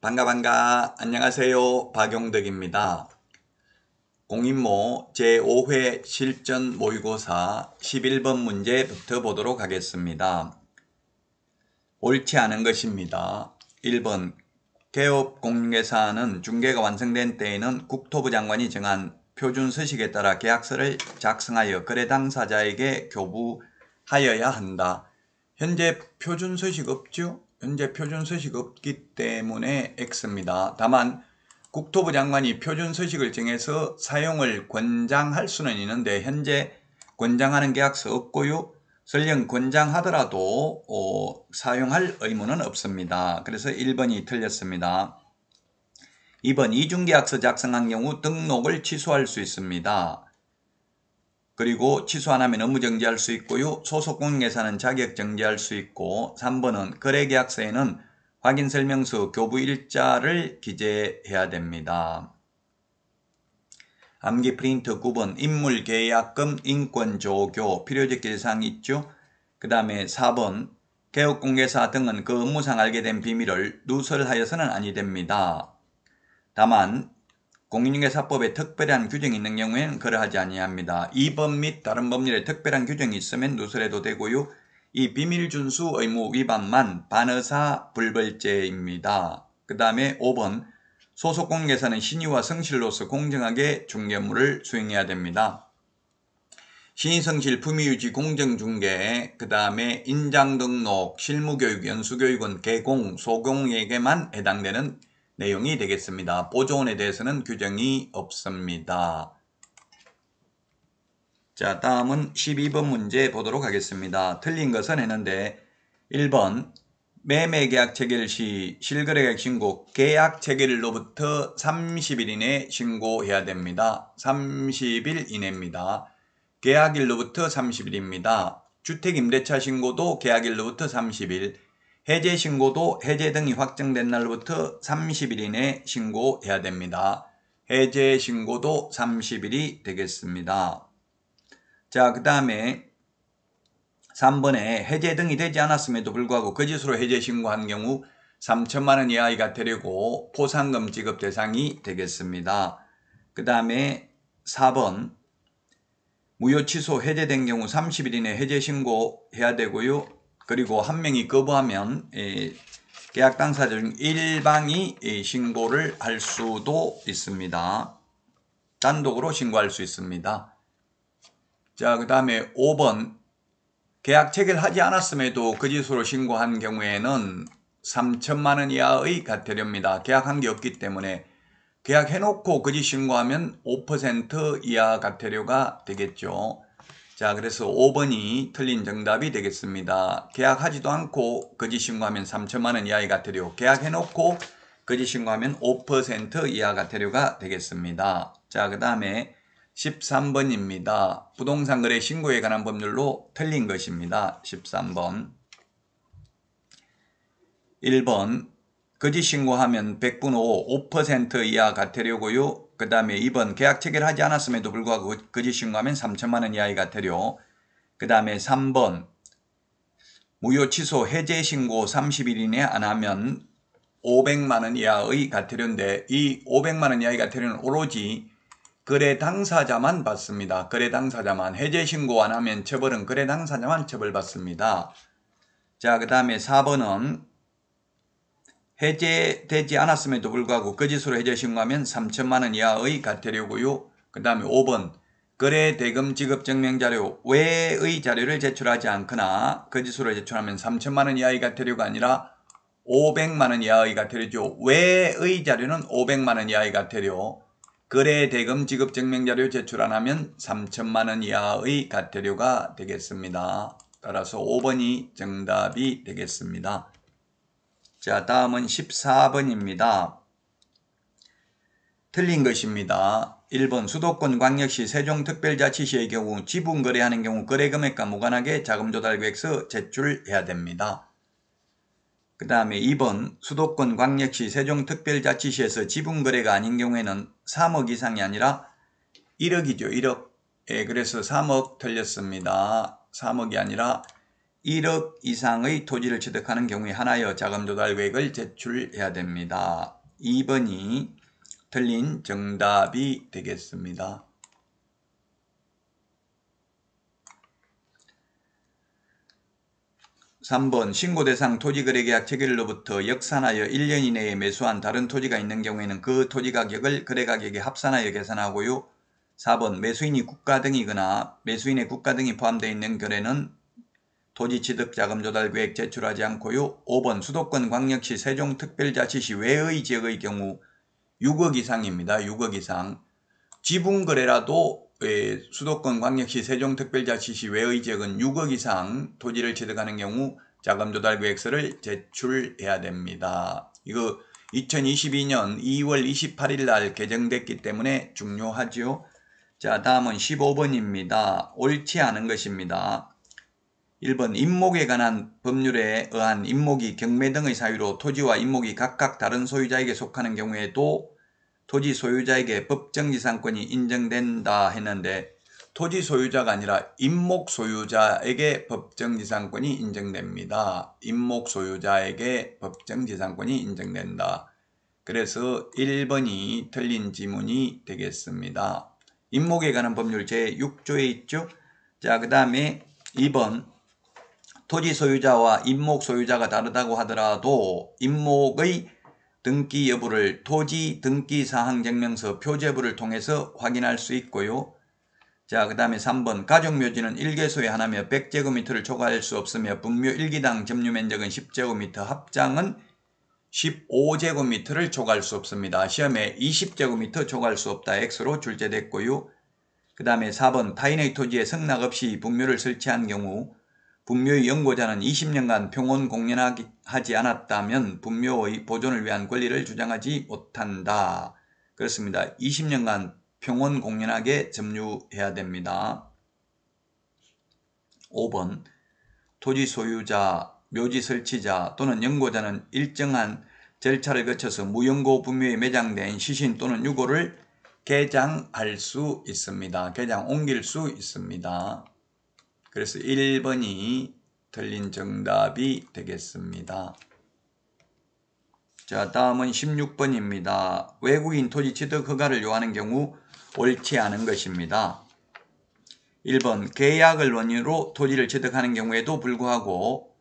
반가 안녕하세요. 박용덕입니다. 공인모 제5회 실전 모의고사 11번 문제부터 보도록 하겠습니다. 옳지 않은 것입니다. 1번 개업공인회사는 중개가 완성된 때에는 국토부 장관이 정한 표준서식에 따라 계약서를 작성하여 거래 당사자에게 교부하여야 한다. 현재 표준서식 없죠? 현재 표준서식 없기 때문에 X입니다. 다만 국토부 장관이 표준서식을 정해서 사용을 권장할 수는 있는데 현재 권장하는 계약서 없고요. 설령 권장하더라도 사용할 의무는 없습니다. 그래서 1번이 틀렸습니다. 2번 이중계약서 작성한 경우 등록을 취소할 수 있습니다. 그리고 취소 안 하면 업무 정지할 수 있고요. 소속공인회사는 자격 정지할 수 있고 3번은 거래계약서에는 확인설명서 교부일자를 기재해야 됩니다. 암기 프린트 9번 인물계약금 인권조교 필요적 길사항이 있죠. 그 다음에 4번 개업공개사 등은 그 업무상 알게 된 비밀을 누설하여서는 아니 됩니다. 다만 공인중개사법에 특별한 규정이 있는 경우에는 그러하지 아니합니다. 이 법 및 다른 법률에 특별한 규정이 있으면 누설해도 되고요. 이 비밀준수 의무 위반만 반의사 불벌죄입니다. 그 다음에 5번 소속공인회사는 신의와 성실로서 공정하게 중개업무를 수행해야 됩니다. 신의성실, 품위유지, 공정중개, 그 다음에 인장등록, 실무교육, 연수교육은 개공, 소공에게만 해당되는 내용이 되겠습니다. 보조원에 대해서는 규정이 없습니다. 자, 다음은 12번 문제 보도록 하겠습니다. 틀린 것은 했는데 1번 매매계약 체결 시 실거래계약 신고 계약 체결일로부터 30일 이내 신고해야 됩니다. 30일 이내입니다. 계약일로부터 30일입니다. 주택임대차 신고도 계약일로부터 30일, 해제 신고도 해제 등이 확정된 날로부터 30일 이내 신고해야 됩니다. 해제 신고도 30일이 되겠습니다. 자, 그 다음에 3번에 해제 등이 되지 않았음에도 불구하고 거짓으로 해제 신고한 경우 3천만 원 이하가 되려고 포상금 지급 대상이 되겠습니다. 그 다음에 4번 무효 취소 해제된 경우 30일 이내 해제 신고해야 되고요. 그리고 한 명이 거부하면 계약 당사자 중 일방이 신고를 할 수도 있습니다. 단독으로 신고할 수 있습니다. 자, 그 다음에 5번 계약 체결하지 않았음에도 거짓으로 신고한 경우에는 3천만 원 이하의 과태료입니다. 계약한 게 없기 때문에 계약해놓고 거짓 신고하면 5% 이하 과태료가 되겠죠. 자, 그래서 5번이 틀린 정답이 되겠습니다. 계약하지도 않고 거짓 신고하면 3천만 원 이하의 과태료, 계약해놓고 거짓 신고하면 5% 이하 과태료가 되겠습니다. 자, 그 다음에 13번입니다. 부동산 거래 신고에 관한 법률로 틀린 것입니다. 13번. 1번 거짓 신고하면 100분 후 5% 이하 과태료고요. 그 다음에 2번 계약 체결하지 않았음에도 불구하고 거짓 신고하면 3천만 원 이하의 과태료. 그 다음에 3번 무효 취소 해제 신고 30일 이내 안 하면 500만 원 이하의 과태료인데 이 500만 원 이하의 과태료는 오로지 거래 당사자만 받습니다. 거래 당사자만. 해제 신고 안 하면 처벌은 거래 당사자만 처벌받습니다. 자, 그 다음에 4번은 해제되지 않았음에도 불구하고 거짓으로 해제 신고하면 3천만 원 이하의 과태료고요. 그 다음에 5번 거래 대금 지급 증명 자료 외의 자료를 제출하지 않거나 거짓으로 제출하면 3천만 원 이하의 과태료가 아니라 500만 원 이하의 과태료죠. 외의 자료는 500만 원 이하의 과태료. 거래 대금 지급 증명 자료 제출 안 하면 3천만 원 이하의 과태료가 되겠습니다. 따라서 5번이 정답이 되겠습니다. 자, 다음은 14번입니다. 틀린 것입니다. 1번 수도권 광역시 세종특별자치시의 경우 지분 거래하는 경우 거래금액과 무관하게 자금조달계획서 제출해야 됩니다. 그 다음에 2번 수도권 광역시 세종특별자치시에서 지분 거래가 아닌 경우에는 3억 이상이 아니라 1억이죠. 1억. 예, 그래서 3억 틀렸습니다. 3억이 아니라 1억 이상의 토지를 취득하는 경우에 하나여 자금 조달 계획을 제출해야 됩니다. 2번이 틀린 정답이 되겠습니다. 3번 신고대상 토지거래계약 체결로부터 역산하여 1년 이내에 매수한 다른 토지가 있는 경우에는 그 토지 가격을 거래가격에 합산하여 계산하고요. 4번 매수인이 국가 등이거나 매수인의 국가 등이 포함되어 있는 거래는 토지 취득 자금 조달 계획 제출하지 않고요. 5번 수도권 광역시 세종특별자치시 외의 지역의 경우 6억 이상입니다. 6억 이상. 지분 거래라도 수도권 광역시 세종특별자치시 외의 지역은 6억 이상 토지를 취득하는 경우 자금 조달 계획서를 제출해야 됩니다. 이거 2022년 2월 28일 날 개정됐기 때문에 중요하죠. 자, 다음은 15번입니다. 옳지 않은 것입니다. 1번 임목에 관한 법률에 의한 임목이 경매 등의 사유로 토지와 임목이 각각 다른 소유자에게 속하는 경우에도 토지 소유자에게 법정지상권이 인정된다 했는데 토지 소유자가 아니라 임목 소유자에게 법정지상권이 인정됩니다. 임목 소유자에게 법정지상권이 인정된다. 그래서 1번이 틀린 지문이 되겠습니다. 임목에 관한 법률 제6조에 있죠. 자, 그 다음에 2번 토지 소유자와 임목 소유자가 다르다고 하더라도 임목의 등기 여부를 토지 등기 사항 증명서 표제부를 통해서 확인할 수 있고요. 자, 그 다음에 3번 가족묘지는 1개소에 하나며 100제곱미터를 초과할 수 없으며 분묘 1기당 점유면적은 10제곱미터, 합장은 15제곱미터를 초과할 수 없습니다. 시험에 20제곱미터 초과할 수 없다 X로 출제됐고요. 그 다음에 4번 타인의 토지에 승낙 없이 분묘를 설치한 경우 분묘의 연고자는 20년간 평온 공연하지 않았다면 분묘의 보존을 위한 권리를 주장하지 못한다. 그렇습니다. 20년간 평온 공연하게 점유해야 됩니다. 5번 토지 소유자, 묘지 설치자 또는 연고자는 일정한 절차를 거쳐서 무연고 분묘에 매장된 시신 또는 유고를 개장할 수 있습니다. 개장 옮길 수 있습니다. 그래서 1번이 틀린 정답이 되겠습니다. 자, 다음은 16번입니다. 외국인 토지 취득 허가를 요하는 경우 옳지 않은 것입니다. 1번 계약을 원인으로 토지를 취득하는 경우에도 불구하고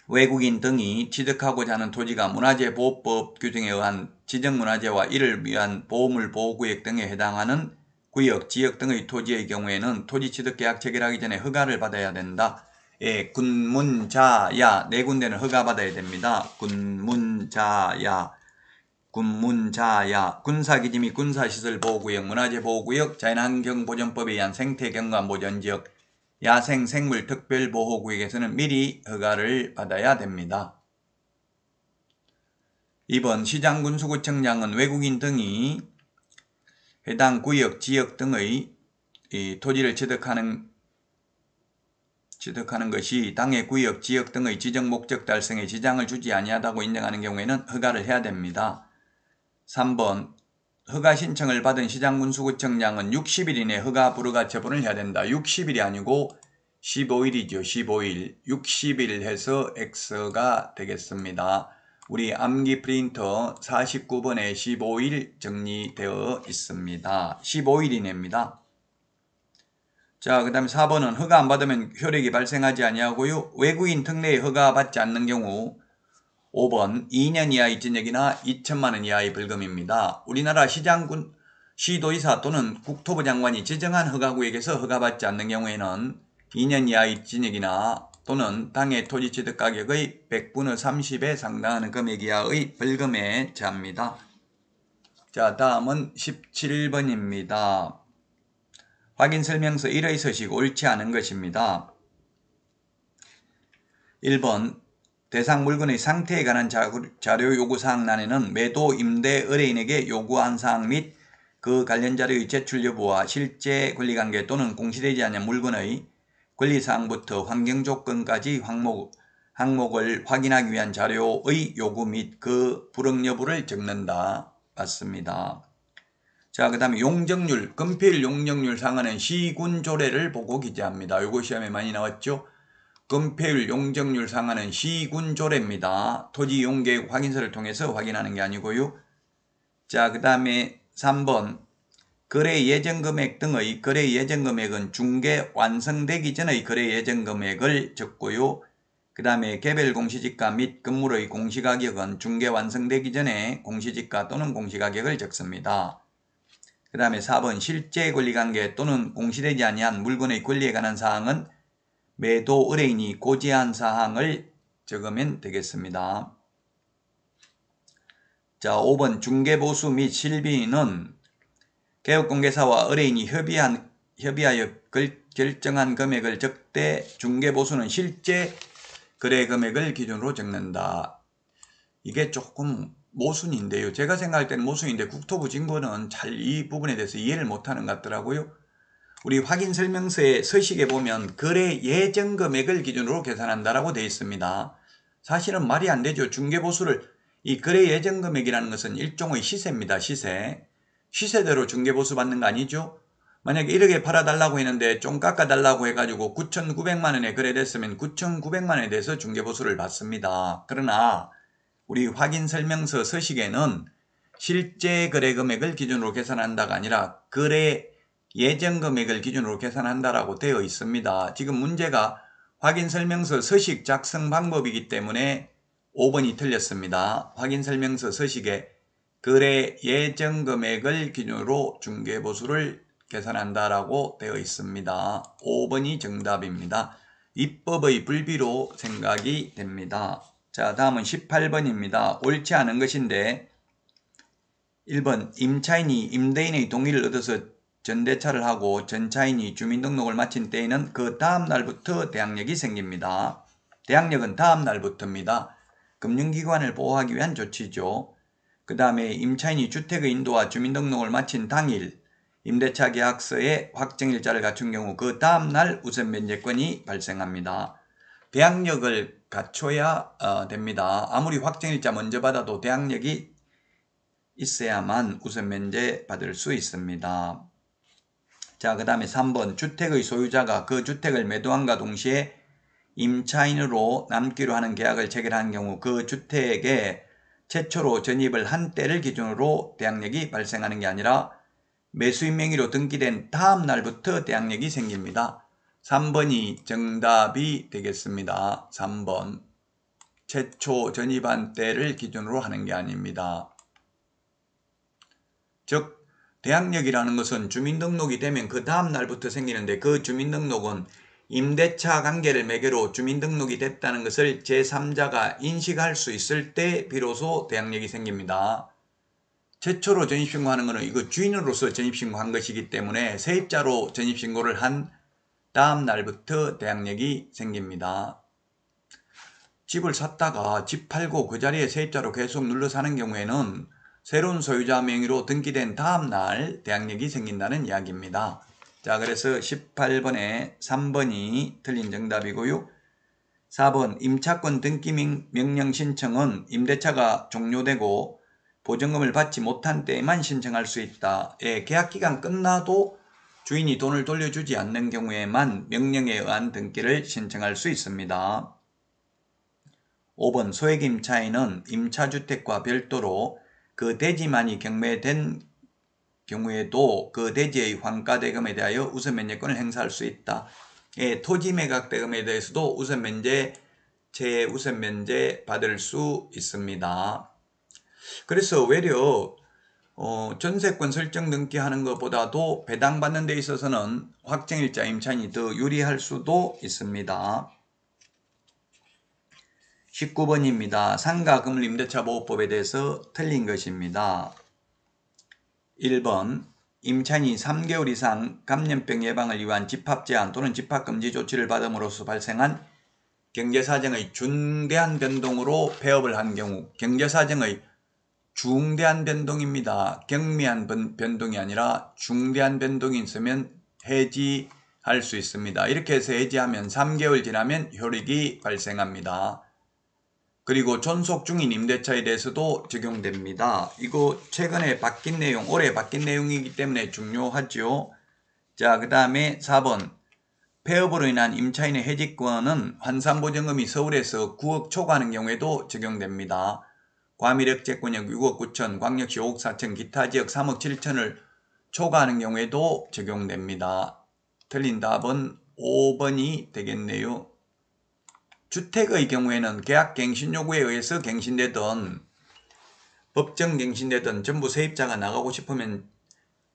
외국인 등이 취득하고자 하는 토지가 문화재보호법 규정에 의한 지정문화재와 이를 위한 보호물 보호구역 등에 해당하는 구역, 지역 등의 토지의 경우에는 토지 취득 계약 체결하기 전에 허가를 받아야 된다. 예, 군문자야 네 군데는 허가 받아야 됩니다. 군문자야, 군사기지 및 군사시설 보호구역, 문화재보호구역, 자연환경보전법에 의한 생태경관보전지역, 야생생물 특별보호구역에서는 미리 허가를 받아야 됩니다. 2번 시장군수구청장은 외국인 등이 해당 구역, 지역 등의 토지를 취득하는 것이 당해 구역, 지역 등의 지정 목적 달성에 지장을 주지 아니하다고 인정하는 경우에는 허가를 해야 됩니다. 3번 허가 신청을 받은 시장군수구청장은 60일 이내 허가 불허가 처분을 해야 된다. 60일이 아니고 15일이죠. 15일. 60일 해서 X가 되겠습니다. 우리 암기 프린터 49번에 15일 정리되어 있습니다. 15일 이내입니다. 자, 그 다음에 4번은 허가 안 받으면 효력이 발생하지 아니하고요. 외국인 특례에 허가 받지 않는 경우 5번 2년 이하의 징역이나 2천만 원 이하의 벌금입니다. 우리나라 시장군, 시도의사 또는 국토부 장관이 지정한 허가구역에서 허가받지 않는 경우에는 2년 이하의 징역이나 또는 당해 토지 취득 가격의 100분의 30에 상당하는 금액 이하의 벌금에 처합니다. 자, 다음은 17번입니다. 확인설명서 1의 서식 옳지 않은 것입니다. 1번 대상 물건의 상태에 관한 자료 요구사항란에는 매도 임대 의뢰인에게 요구한 사항 및 그 관련 자료의 제출 여부와 실제 권리관계 또는 공시되지 않은 물건의 권리사항부터 환경조건까지 항목을 확인하기 위한 자료의 요구 및 그 불응 여부를 적는다. 맞습니다. 자, 그 다음에 용적률, 금폐율 용적률 상한은 시군조례를 보고 기재합니다. 요거 시험에 많이 나왔죠. 금폐율 용적률 상한은 시군조례입니다. 토지이용계획 확인서를 통해서 확인하는 게 아니고요. 자, 그 다음에 3번 거래 예정금액 등의 거래 예정금액은 중개 완성되기 전의 거래 예정금액을 적고요. 그 다음에 개별 공시지가 및 건물의 공시가격은 중개 완성되기 전에 공시지가 또는 공시가격을 적습니다. 그 다음에 4번 실제 권리관계 또는 공시되지 아니한 물건의 권리에 관한 사항은 매도 의뢰인이 고지한 사항을 적으면 되겠습니다. 자, 5번 중개보수 및 실비는 개업공개사와 의뢰인이 협의하여 결정한 금액을 적되 중개보수는 실제 거래 금액을 기준으로 적는다. 이게 조금 모순인데요. 제가 생각할 때는 모순인데 국토부 진구는 잘 이 부분에 대해서 이해를 못하는 것 같더라고요. 우리 확인설명서의 서식에 보면 거래 예정 금액을 기준으로 계산한다라고 되어 있습니다. 사실은 말이 안 되죠. 중개보수를 이 거래 예정 금액이라는 것은 일종의 시세입니다. 시세대로 중개보수 받는 거 아니죠? 만약에 1억에 팔아달라고 했는데 좀 깎아달라고 해가지고 9,900만 원에 거래됐으면 9,900만 원에 대해서 중개보수를 받습니다. 그러나 우리 확인설명서 서식에는 실제 거래 금액을 기준으로 계산한다가 아니라 거래 예정 금액을 기준으로 계산한다라고 되어 있습니다. 지금 문제가 확인설명서 서식 작성 방법이기 때문에 5번이 틀렸습니다. 확인설명서 서식에 거래 예정 금액을 기준으로 중개보수를 계산한다라고 되어 있습니다. 5번이 정답입니다. 입법의 불비로 생각이 됩니다. 자, 다음은 18번입니다. 옳지 않은 것인데 1번 임차인이 임대인의 동의를 얻어서 전대차를 하고 전차인이 주민등록을 마친 때에는 그 다음 날부터 대항력이 생깁니다. 대항력은 다음 날부터입니다. 금융기관을 보호하기 위한 조치죠. 그 다음에 임차인이 주택의 인도와 주민등록을 마친 당일 임대차 계약서에 확정일자를 갖춘 경우 그 다음 날 우선 면제권이 발생합니다. 대항력을 갖춰야 됩니다. 아무리 확정일자 먼저 받아도 대항력이 있어야만 우선 면제 받을 수 있습니다. 자, 그 다음에 3번 주택의 소유자가 그 주택을 매도함과 동시에 임차인으로 남기로 하는 계약을 체결한 경우 그 주택에 최초로 전입을 한 때를 기준으로 대항력이 발생하는 게 아니라 매수인 명의로 등기된 다음 날부터 대항력이 생깁니다. 3번이 정답이 되겠습니다. 3번 최초 전입한 때를 기준으로 하는 게 아닙니다. 즉 대항력이라는 것은 주민등록이 되면 그 다음 날부터 생기는데 그 주민등록은 임대차 관계를 매개로 주민등록이 됐다는 것을 제3자가 인식할 수 있을 때 비로소 대항력이 생깁니다. 최초로 전입신고하는 것은 이거 주인으로서 전입신고한 것이기 때문에 세입자로 전입신고를 한 다음 날부터 대항력이 생깁니다. 집을 샀다가 집 팔고 그 자리에 세입자로 계속 눌러 사는 경우에는 새로운 소유자 명의로 등기된 다음 날 대항력이 생긴다는 이야기입니다. 자, 그래서 18번에 3번이 틀린 정답이고요. 4번 임차권 등기 명령 신청은 임대차가 종료되고 보증금을 받지 못한 때에만 신청할 수 있다. 예, 계약기간 끝나도 주인이 돈을 돌려주지 않는 경우에만 명령에 의한 등기를 신청할 수 있습니다. 5번 소액 임차인은 임차주택과 별도로 그 대지만이 경매된 경우에도 그 대지의 환가대금에 대하여 우선 면제권을 행사할 수 있다. 예, 토지 매각 대금에 대해서도 우선 면제, 최우선 면제 받을 수 있습니다. 그래서 외려 전세권 설정 등기하는 것보다도 배당받는 데 있어서는 확정일자 임차인이 더 유리할 수도 있습니다. 19번입니다. 상가 건물 임대차 보호법에 대해서 틀린 것입니다. 1번 임차인이 3개월 이상 감염병 예방을 위한 집합 제한 또는 집합 금지 조치를 받음으로써 발생한 경제사정의 중대한 변동으로 폐업을 한 경우, 경제사정의 중대한 변동입니다. 경미한 변동이 아니라 중대한 변동이 있으면 해지할 수 있습니다. 이렇게 해서 해지하면 3개월 지나면 효력이 발생합니다. 그리고 존속 중인 임대차에 대해서도 적용됩니다. 이거 최근에 바뀐 내용, 올해 바뀐 내용이기 때문에 중요하죠. 자, 그 다음에 4번. 폐업으로 인한 임차인의 해지권은 환산보증금이 서울에서 9억 초과하는 경우에도 적용됩니다. 과밀억제권역 6억 9천, 광역시 5억 4천, 기타 지역 3억 7천을 초과하는 경우에도 적용됩니다. 틀린 답은 5번이 되겠네요. 주택의 경우에는 계약갱신 요구에 의해서 갱신되든 법정 갱신되든 전부 세입자가 나가고 싶으면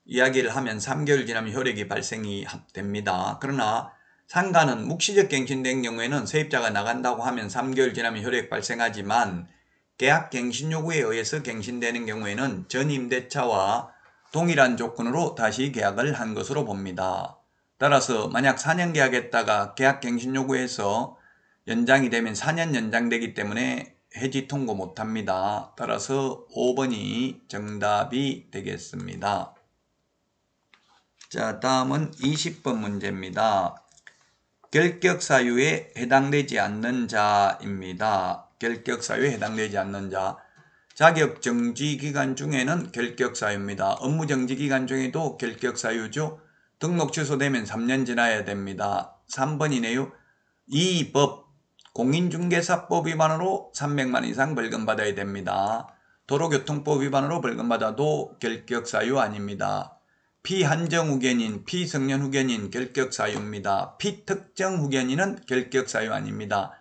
이야기를 하면 3개월 지나면 효력이 발생이 됩니다. 그러나 상가는 묵시적 갱신된 경우에는 세입자가 나간다고 하면 3개월 지나면 효력 발생하지만 계약갱신 요구에 의해서 갱신되는 경우에는 전임대차와 동일한 조건으로 다시 계약을 한 것으로 봅니다. 따라서 만약 4년 계약했다가 계약갱신 요구에서 연장이 되면 4년 연장되기 때문에 해지 통고 못합니다. 따라서 5번이 정답이 되겠습니다. 자, 다음은 20번 문제입니다. 결격사유에 해당되지 않는 자입니다. 결격사유에 해당되지 않는 자. 자격정지기간 중에는 결격사유입니다. 업무정지기간 중에도 결격사유죠. 등록 취소되면 3년 지나야 됩니다. 3번이네요. 이 법 공인중개사법 위반으로 300만 이상 벌금 받아야 됩니다. 도로교통법 위반으로 벌금 받아도 결격사유 아닙니다. 피한정 후견인, 피성년 후견인 결격사유입니다. 피특정 후견인은 결격사유 아닙니다.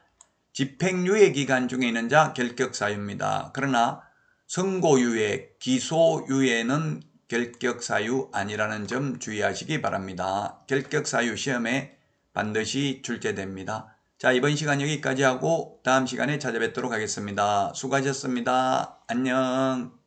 집행유예 기간 중에 있는 자 결격사유입니다. 그러나 선고유예, 기소유예는 결격사유 아니라는 점 주의하시기 바랍니다. 결격사유 시험에 반드시 출제됩니다. 자, 이번 시간 여기까지 하고 다음 시간에 찾아뵙도록 하겠습니다. 수고하셨습니다. 안녕.